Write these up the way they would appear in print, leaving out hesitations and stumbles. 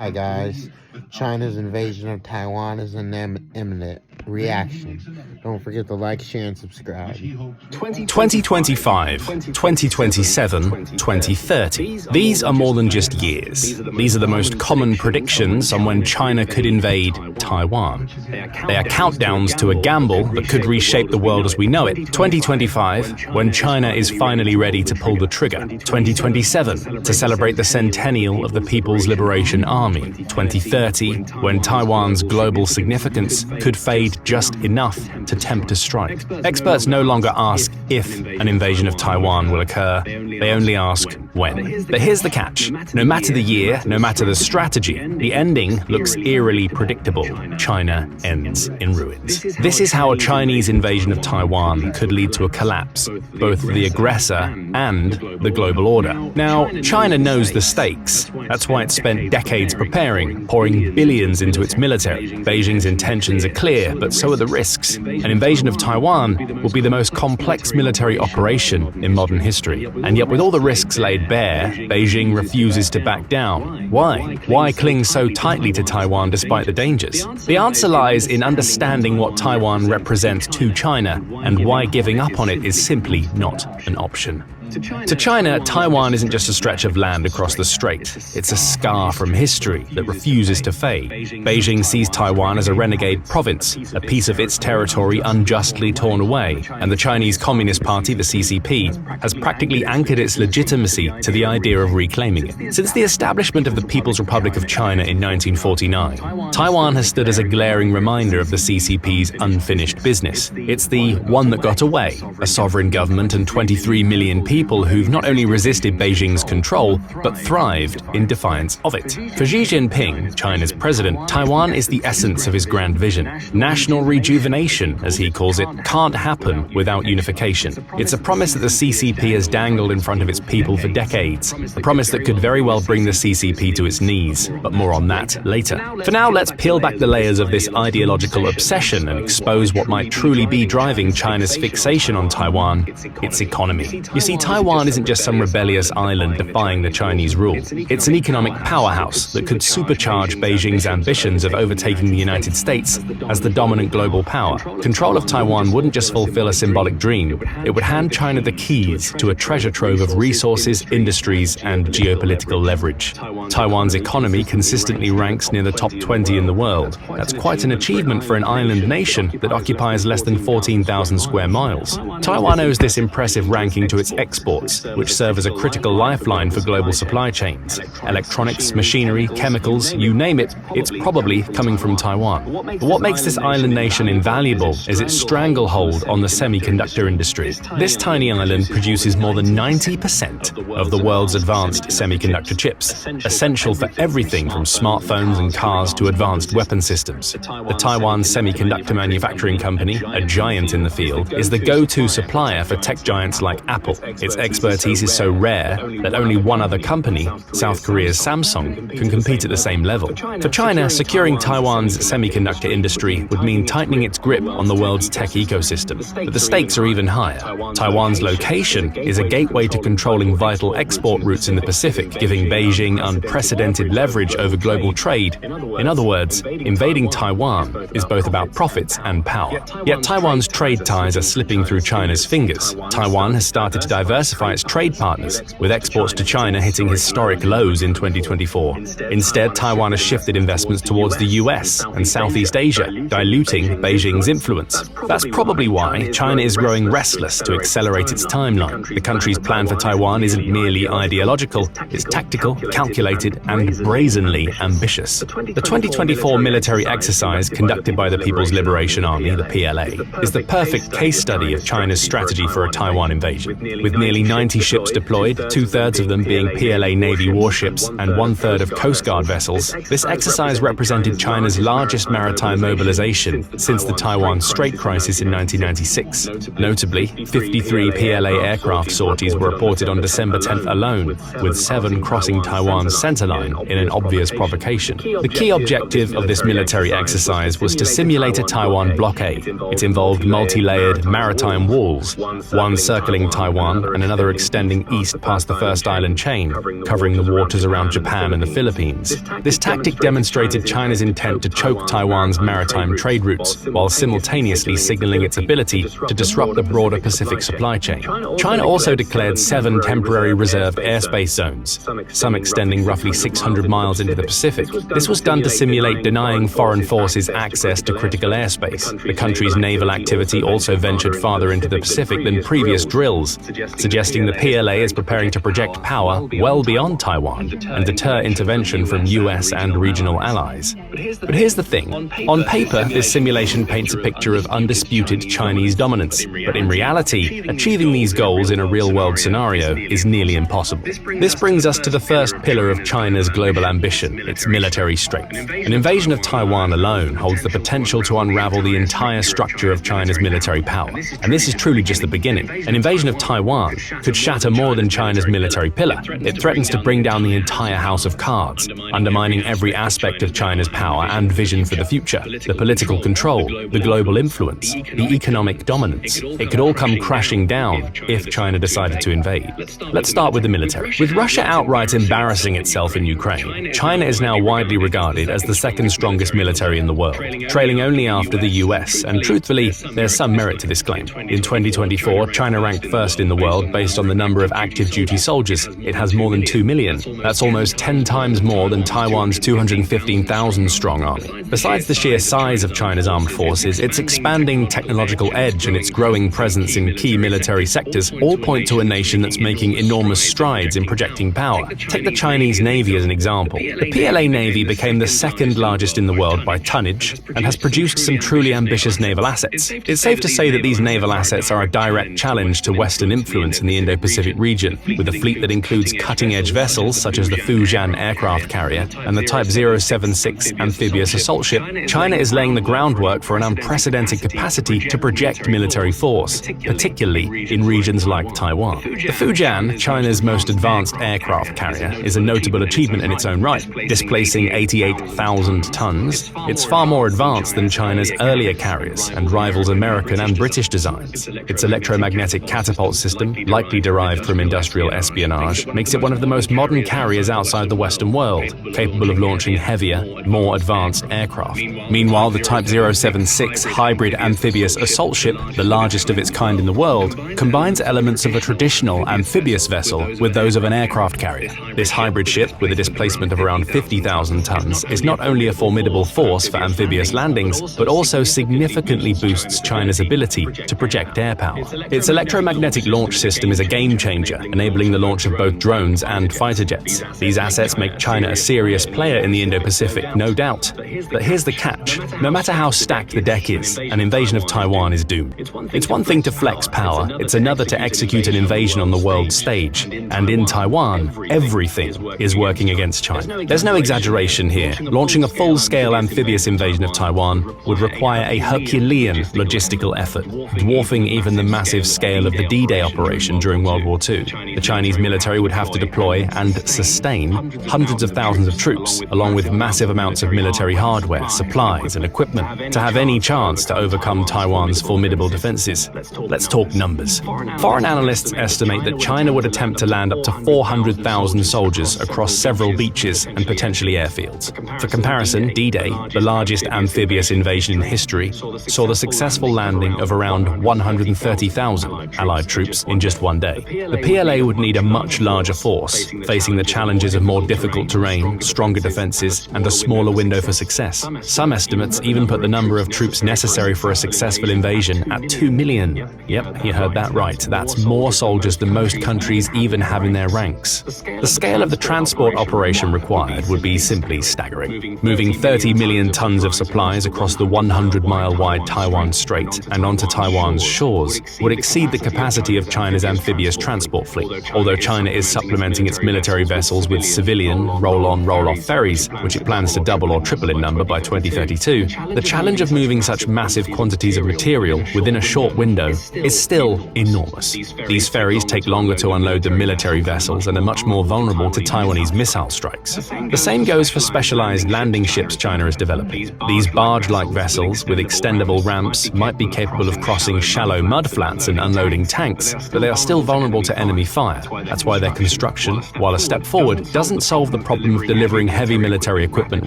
Hi guys, China's invasion of Taiwan is an imminent reaction. Don't forget to like, share, and subscribe. 2025, 2027, 2030. These are more than just years. These are the most common predictions on when China could invade Taiwan. They are countdowns to a gamble that could reshape the world as we know it. 2025, when China is finally ready to pull the trigger. 2027, to celebrate the centennial of the People's Liberation Army. 2030, when Taiwan's global significance could fade just enough to tempt a strike. Experts no longer ask if an invasion of Taiwan will occur, they only ask when. But here's the catch. No matter the year, no matter the strategy, the ending looks eerily predictable. China ends in ruins. This is how a Chinese invasion of Taiwan could lead to a collapse, both for the aggressor and the global order. Now, China knows the stakes. That's why it spent decades preparing, pouring billions into its military. Beijing's intentions are clear, but so are the risks. An invasion of Taiwan will be the most complex military operation in modern history. And yet with all the risks laid bare, Beijing refuses to back down. Why? Why cling so tightly to Taiwan despite the dangers? The answer lies in understanding what Taiwan represents to China and why giving up on it is simply not an option. To China, Taiwan isn't just a stretch of land across the strait. It's a scar from history that refuses to fade. Beijing sees Taiwan as a renegade province, a piece of its territory unjustly torn away, and the Chinese Communist Party, the CCP, has practically anchored its legitimacy to the idea of reclaiming it. Since the establishment of the People's Republic of China in 1949, Taiwan has stood as a glaring reminder of the CCP's unfinished business. It's the one that got away, a sovereign government and 23 million people who've not only resisted Beijing's control, but thrived in defiance of it. For Xi Jinping, China's president, Taiwan is the essence of his grand vision. National rejuvenation, as he calls it, can't happen without unification. It's a promise that the CCP has dangled in front of its people for decades, a promise that could very well bring the CCP to its knees, but more on that later. For now, let's peel back the layers of this ideological obsession and expose what might truly be driving China's fixation on Taiwan, its economy. You see, Taiwan isn't just some rebellious island defying the Chinese rule. It's an economic powerhouse that could supercharge Beijing's ambitions of overtaking the United States as the dominant global power. Control of Taiwan wouldn't just fulfill a symbolic dream, it would hand China the keys to a treasure trove of resources, industries, and geopolitical leverage. Taiwan's economy consistently ranks near the top 20 in the world. That's quite an achievement for an island nation that occupies less than 14,000 square miles. Taiwan owes this impressive ranking to its exports, which serve as a critical lifeline for global supply chains. Electronics, machinery, chemicals, you name it, it's probably coming from Taiwan. But what makes this island nation invaluable is its stranglehold on the semiconductor industry. This tiny island produces more than 90% of the world's advanced semiconductor chips, essential for everything from smartphones and cars to advanced weapon systems. The Taiwan Semiconductor Manufacturing Company, a giant in the field, is the go-to supplier for tech giants like Apple. Its expertise is so rare that only one other company, South Korea's Samsung, can compete at the same level. For China, securing Taiwan's semiconductor industry would mean tightening its grip on the world's tech ecosystem. But the stakes are even higher. Taiwan's location is a gateway to controlling vital export routes in the Pacific, giving Beijing unprecedented leverage over global trade. In other words, invading Taiwan is both about profits and power. Yet Taiwan's trade ties are slipping through China's fingers. Taiwan has started to diversify its trade partners, with exports to China hitting historic lows in 2024. Instead, Taiwan has shifted investments towards the US and Southeast Asia, diluting Beijing's influence. That's probably why China is growing restless to accelerate its timeline. The country's plan for Taiwan isn't merely ideological, it's tactical, calculated, and brazenly ambitious. The 2024 military exercise conducted by the People's Liberation Army, the PLA, is the perfect case study of China's strategy for a Taiwan invasion. With nearly 90 ships deployed, 2/3 of them being PLA Navy warships and 1/3 of Coast Guard vessels, this exercise represented China's largest maritime mobilization since the Taiwan Strait crisis in 1996. Notably, 53 PLA aircraft sorties were reported on December 10th alone, with 7 crossing Taiwan's centerline in an obvious provocation. The key objective of this military exercise was to simulate a Taiwan blockade. It involved multi-layered maritime walls, one circling Taiwan and another extending east past the first island chain, covering the waters around Japan and the Philippines. This tactic demonstrated China's intent to choke Taiwan's maritime trade routes, while simultaneously signaling its ability to disrupt the broader Pacific supply chain. China also declared 7 temporary reserved airspace zones, some extending roughly 600 miles into the Pacific. This was done to simulate denying foreign forces access to critical airspace. The country's naval activity also ventured farther into the Pacific than previous drills, suggesting the PLA is preparing to project power well beyond Taiwan and deter intervention from US and regional allies. But here's the thing. On paper, this simulation paints a picture of undisputed Chinese dominance, but in reality, achieving these goals in a real-world scenario is nearly impossible. This brings us to the first pillar of China's global ambition, its military strength. An invasion of Taiwan alone holds the potential to unravel the entire structure of China's military power. And this is truly just the beginning. An invasion of Taiwan could shatter more than China's military pillar. It threatens to bring down the entire house of cards, undermining every aspect of China's power and vision for the future. The political control, the global influence, the economic dominance. It could all come crashing down if China decided to invade. Let's start with the military. With Russia outright embarrassing itself in Ukraine, China is now widely regarded as the second strongest military in the world, trailing only after the US, and truthfully, there's some merit to this claim. In 2024, China ranked first in the world based on the number of active duty soldiers. It has more than 2 million. That's almost 10 times more than Taiwan's 215,000 strong army. Besides the sheer size of China's armed forces, its expanding technological edge and its growing presence in key military sectors all point to a nation that's making enormous strides in projecting power. Take the Chinese Navy as an example. The PLA Navy became the second largest in the world by tonnage and has produced some truly ambitious naval assets. It's safe to say that these naval assets are a direct challenge to Western influence in the Indo-Pacific region. With a fleet that includes cutting-edge vessels such as the Fujian aircraft carrier and the Type 076 amphibious assault ship, China is laying the groundwork for an unprecedented capacity to project military force, particularly in regions like Taiwan. The Fujian, China's most advanced aircraft carrier, is a notable achievement in its own right. Displacing 88,000 tons, it's far more advanced than China's earlier carriers and rivals American and British designs. Its electromagnetic catapult system, likely derived from industrial espionage, makes it one of the most modern carriers outside the Western world, capable of launching heavier, more advanced aircraft. Meanwhile, the Type 076 hybrid amphibious assault ship, the largest of its kind in the world, combines elements of a traditional amphibious vessel with those of an aircraft carrier. This hybrid ship, with a displacement of around 50,000 tons, is not only a formidable force for amphibious landings, but also significantly boosts China's ability to project air power. Its electromagnetic launch system is a game-changer, enabling the launch of both drones and fighter jets. These assets make China a serious player in the Indo-Pacific, no doubt. But here's the catch. No matter how stacked the deck is, an invasion of Taiwan is doomed. It's one thing to flex power, it's another to execute an invasion on the world stage. And in Taiwan, everything is working against China. There's no exaggeration here. Launching a full-scale amphibious invasion of Taiwan would require a Herculean logistical effort, dwarfing even the massive scale of the D-Day operation during World War II. The Chinese military would have to deploy and sustain hundreds of thousands of troops, along with massive amounts of military hardware, supplies, and equipment, to have any chance to overcome Taiwan's formidable defenses. Let's talk numbers. Foreign analysts estimate that China would attempt to land up to 400,000 soldiers across several beaches and potentially airfields. For comparison, D-Day, the largest amphibious invasion in history, saw the successful landing of around 130,000 Allied troops in just one day. The PLA would need a much larger force, facing the challenges of more difficult terrain, stronger defenses, and a smaller window for success. Some estimates even put the number of troops necessary for a successful invasion at 2 million. Yep, you heard that right. That's more soldiers than most countries even have in their ranks. The scale of the transport operation required would be simply staggering. Moving 30 million tons of supplies across the 100-mile-wide Taiwan Strait and onto Taiwan's shores would exceed the capacity of China's amphibious transport fleet. Although China is supplementing its military vessels with civilian roll-on, roll-off ferries, which it plans to double or triple in number by 2032, the challenge of moving such massive quantities of material within a short window is still enormous. These ferries take longer to unload than military vessels and are much more vulnerable to Taiwanese missile strikes. The same goes for specialized landing ships China is developing. These barge-like vessels with extendable ramps might be capable of crossing shallow mud flats and unloading tanks, but but they are still vulnerable to enemy fire. That's why their construction, while a step forward, doesn't solve the problem of delivering heavy military equipment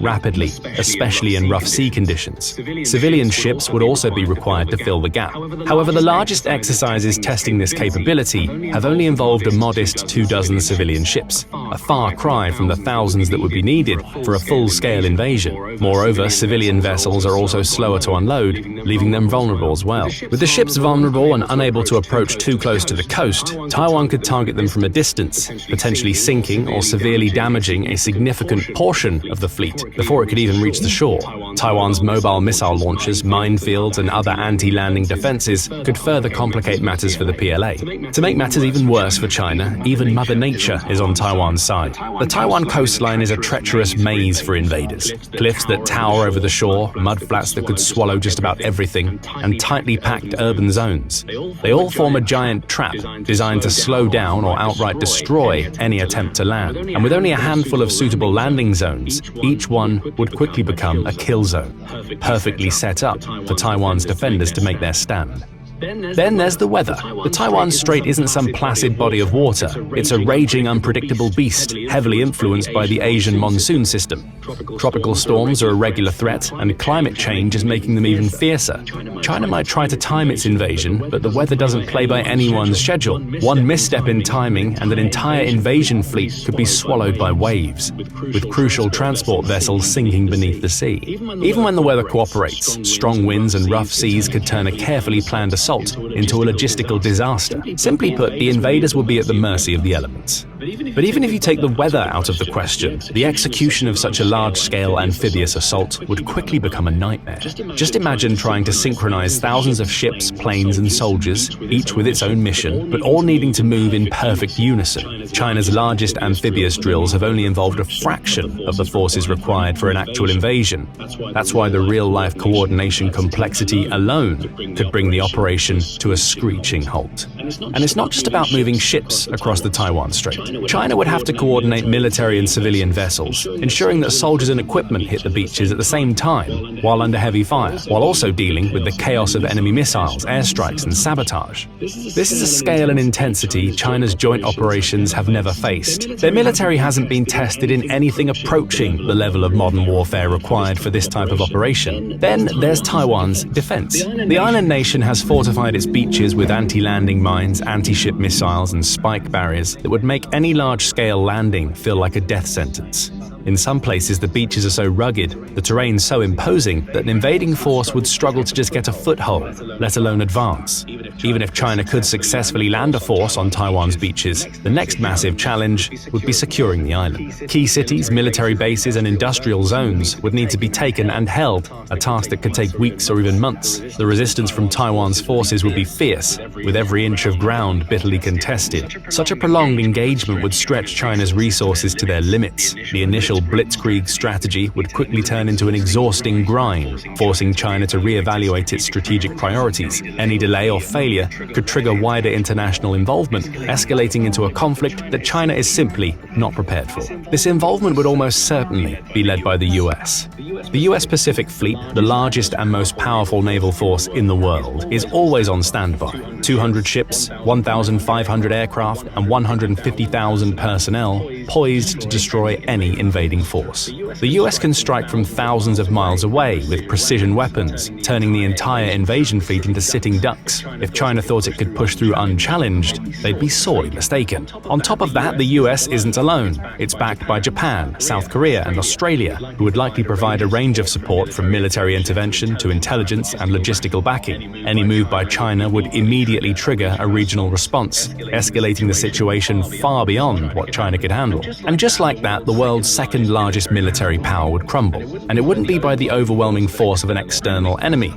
rapidly, especially in rough sea conditions. Civilian ships would also be required to fill the gap. However, the largest exercises testing this capability have only involved a modest 24 civilian ships, a far cry from the thousands that would be needed for a full-scale invasion. Moreover, civilian vessels are also slower to unload, leaving them vulnerable as well. With the ships vulnerable and unable to approach too close to the coast, Taiwan could target them from a distance, potentially sinking or severely damaging a significant portion of the fleet before it could even reach the shore. Taiwan's mobile missile launchers, minefields, and other anti-landing defenses could further complicate matters for the PLA. To make matters even worse for China, even Mother Nature is on Taiwan's side. The Taiwan coastline is a treacherous maze for invaders. Cliffs that tower over the shore, mudflats that could swallow just about everything, and tightly packed urban zones. They all form a giant trap designed to slow down or outright destroy any attempt to land. And with only a handful of suitable landing zones, each one would quickly become a kill zone, perfectly set up for Taiwan's defenders to make their stand. Then there's the weather. The Taiwan Strait isn't some placid body of water. It's a raging, unpredictable beast, heavily influenced by the Asian monsoon system. Tropical storms are a regular threat, and climate change is making them even fiercer. China might try to time its invasion, but the weather doesn't play by anyone's schedule. One misstep in timing, and an entire invasion fleet could be swallowed by waves, with crucial transport vessels sinking beneath the sea. Even when the weather cooperates, strong winds and rough seas could turn a carefully planned assault into a logistical disaster. Simply put, the invaders will be at the mercy of the elements. But even if you take the weather out of the question, the execution of such a large-scale amphibious assault would quickly become a nightmare. Just imagine trying to synchronize thousands of ships, planes, and soldiers, each with its own mission, but all needing to move in perfect unison. China's largest amphibious drills have only involved a fraction of the forces required for an actual invasion. That's why the real-life coordination complexity alone could bring the operation to a screeching halt. And it's not just about moving ships across the Taiwan Strait. China would have to coordinate military and civilian vessels, ensuring that soldiers and equipment hit the beaches at the same time while under heavy fire, while also dealing with the chaos of enemy missiles, airstrikes, and sabotage. This is a scale and intensity China's joint operations have never faced. Their military hasn't been tested in anything approaching the level of modern warfare required for this type of operation. Then there's Taiwan's defense. The island nation has fortified its beaches with anti-landing mines, anti-ship missiles, and spike barriers that would make any large-scale landing feel like a death sentence. In some places, the beaches are so rugged, the terrain so imposing, that an invading force would struggle to just get a foothold, let alone advance. Even if China could successfully land a force on Taiwan's beaches, the next massive challenge would be securing the island. Key cities, military bases, and industrial zones would need to be taken and held, a task that could take weeks or even months. The resistance from Taiwan's forces would be fierce, with every inch of ground bitterly contested. Such a prolonged engagement would stretch China's resources to their limits. The initial blitzkrieg strategy would quickly turn into an exhausting grind, forcing China to reevaluate its strategic priorities. Any delay or failure could trigger wider international involvement, escalating into a conflict that China is simply not prepared for. This involvement would almost certainly be led by the US. The US Pacific Fleet, the largest and most powerful naval force in the world, is always on standby. 200 ships, 1,500 aircraft, and 150,000 personnel poised to destroy any invading force. The US can strike from thousands of miles away with precision weapons, turning the entire invasion fleet into sitting ducks. If China thought it could push through unchallenged, they'd be sorely mistaken. On top of that, the US isn't alone. It's backed by Japan, South Korea, and Australia, who would likely provide a range of support from military intervention to intelligence and logistical backing. Any move by China would immediately trigger a regional response, escalating the situation far beyond what China could handle. And just like that, the world's second largest military power would crumble. And it wouldn't be by the overwhelming force of an external enemy.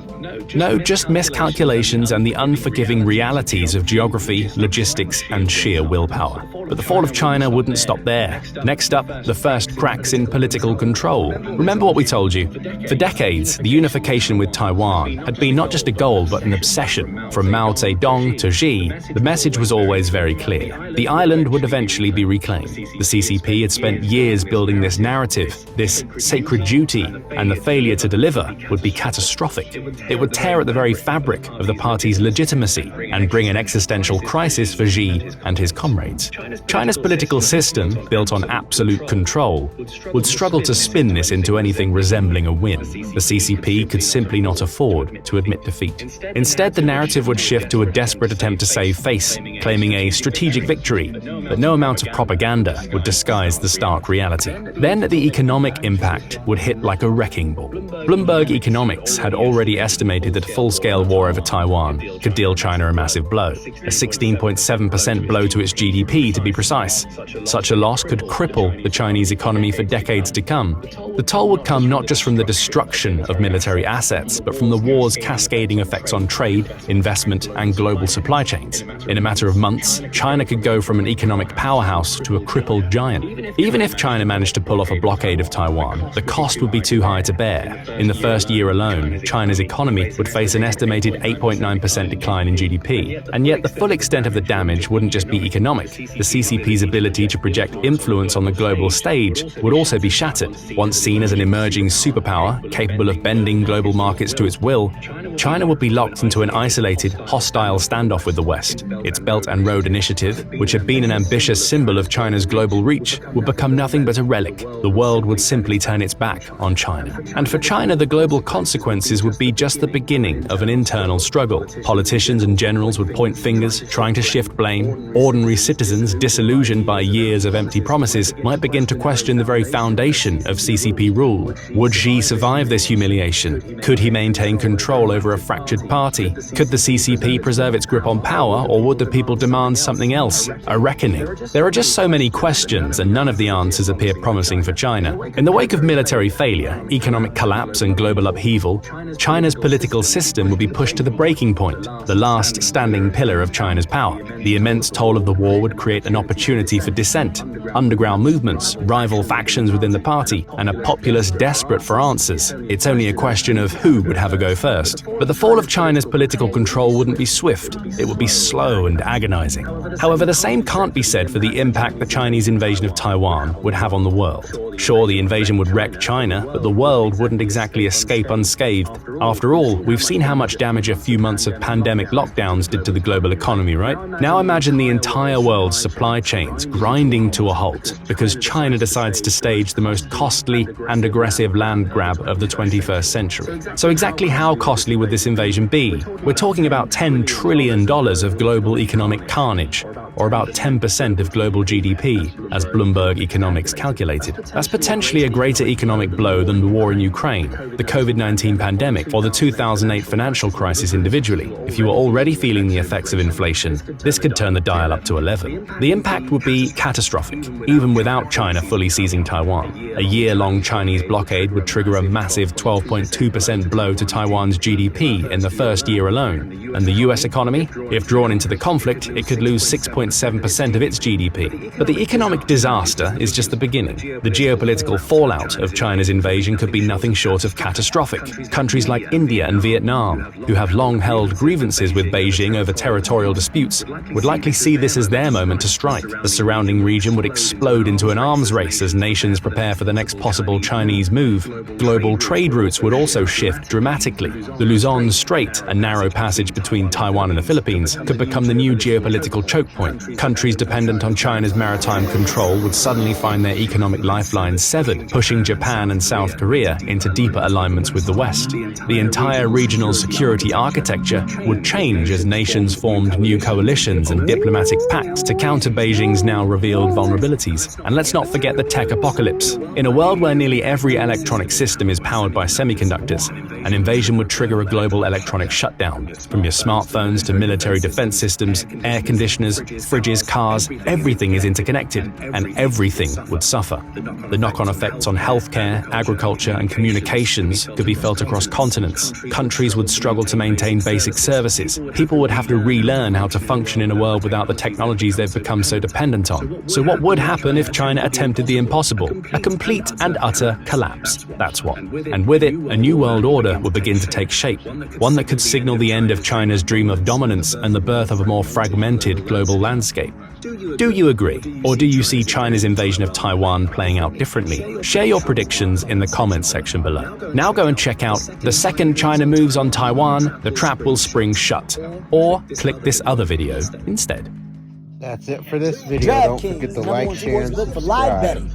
No, just miscalculations and the unforgiving realities of geography, logistics, and sheer willpower. But the fall of China wouldn't stop there. Next up, the first cracks in political control. Remember what we told you. For decades, the unification with Taiwan had been not just a goal, but an obsession. From Mao Zedong to Xi, the message was always very clear. The island would eventually be reclaimed. The CCP had spent years building this narrative, this sacred duty, and the failure to deliver would be catastrophic. It would tear at the very fabric of the party's legitimacy and bring an existential crisis for Xi and his comrades. China's political system, built on absolute control, would struggle to spin this into anything resembling a win. The CCP could simply not afford to admit defeat. Instead, the narrative would shift to a desperate attempt to save face, claiming a strategic victory, but no amount of propaganda would disguise the stark reality. Then the economic impact would hit like a wrecking ball. Bloomberg Economics had already estimated that a full-scale war over Taiwan could deal China a massive blow, a 16.7% blow to its GDP to be precise. Such a loss could cripple the Chinese economy for decades to come. The toll would come not just from the destruction of military assets, but from the war's cascading effects on trade, investment, and global supply chains. In a matter of months, China could go from an economic powerhouse to a crippled giant. Even if China managed to pull off a blockade of Taiwan, the cost would be too high to bear. In the first year alone, China's economy would face an estimated 8.9% decline in GDP. And yet the full extent of the damage wouldn't just be economic. The CCP's ability to project influence on the global stage would also be shattered. Once seen as an emerging superpower, capable of bending global markets to its will, China would be locked into an isolated, hostile standoff with the West. Its Belt and Road Initiative, which had been an ambitious symbol of China's global reach, would become nothing but a relic. The world would simply turn its back on China. And for China, the global consequences would be just the beginning of an internal struggle. Politicians and generals would point fingers, trying to shift blame. Ordinary citizens, disillusioned by years of empty promises, might begin to question the very foundation of CCP rule. Would Xi survive this humiliation? Could he maintain control over a fractured party? Could the CCP preserve its grip on power, or would the people demand something else, a reckoning? There are just so many questions, and none of the answers appear promising for China. In the wake of military failure, economic collapse, and global upheaval, China's political system would be pushed to the breaking point, the last standing pillar of China's power. The immense toll of the war would create an opportunity for dissent, underground movements, rival factions within the party, and a populace desperate for answers. It's only a question of who would have a go first. But the fall of China's political control wouldn't be swift. It would be slow and agonizing. However, the same can't be said for the impact the Chinese invasion of Taiwan would have on the world. Sure, the invasion would wreck China, but the world wouldn't exactly escape unscathed. After all, we've seen how much damage a few months of pandemic lockdowns did to the global economy, right? Now imagine the entire world's supply chains grinding to a halt because China decides to stage the most costly and aggressive land grab of the 21st century. So exactly how costly would this invasion be? We're talking about $10 trillion of global economic carnage, or about 10% of global GDP, as Bloomberg Economics calculated. That's potentially a greater economic blow than the war in Ukraine, the COVID-19 pandemic, or the 2008 financial crisis individually. If you were already feeling the effects of inflation, this could turn the dial up to 11. The impact would be catastrophic, even without China fully seizing Taiwan. A year-long Chinese blockade would trigger a massive 12.2% blow to Taiwan's GDP in the first year alone. And the US economy? If drawn into the conflict, it could lose 6.7% of its GDP. But the economic disaster is just the beginning. The geopolitical fallout of China's invasion could be nothing short of catastrophic. Countries like India and Vietnam, who have long held grievances with Beijing over territorial disputes, would likely see this as their moment to strike. The surrounding region would explode into an arms race as nations prepare for the next possible Chinese move. Global trade routes would also shift dramatically. The Luzon Strait, a narrow passage between Taiwan and the Philippines, could become the new geopolitical choke point. Countries dependent on China's maritime control would suddenly find their economic lifelines severed, pushing Japan and South Korea into deeper alignments with the West. The entire regional security architecture would change as nations formed new coalitions and diplomatic pacts to counter Beijing's now revealed vulnerabilities. And let's not forget the tech apocalypse. In a world where nearly every electronic system is powered by semiconductors, an invasion would trigger a global electronic shutdown. From your smartphones to military defense systems, air conditioners, fridges, cars, everything is interconnected, and everything would suffer. The knock-on effects on healthcare, agriculture, and communications could be felt across continents. Countries would struggle to maintain basic services. People would have to relearn how to function in a world without the technologies they've become so dependent on. So what would happen if China attempted the impossible? A complete and utter collapse. That's what. And with it, a new world order would begin to take shape. One that could signal the end of China's dream of dominance and the birth of a more fragmented global landscape. Do you agree? Or do you see China's invasion of Taiwan playing out differently? Share your predictions in the comments section below. Now go and check out The Second China Moves on Taiwan, the Trap Will Spring Shut. Or click this other video instead. That's it for this video. Don't forget to like, share, and subscribe.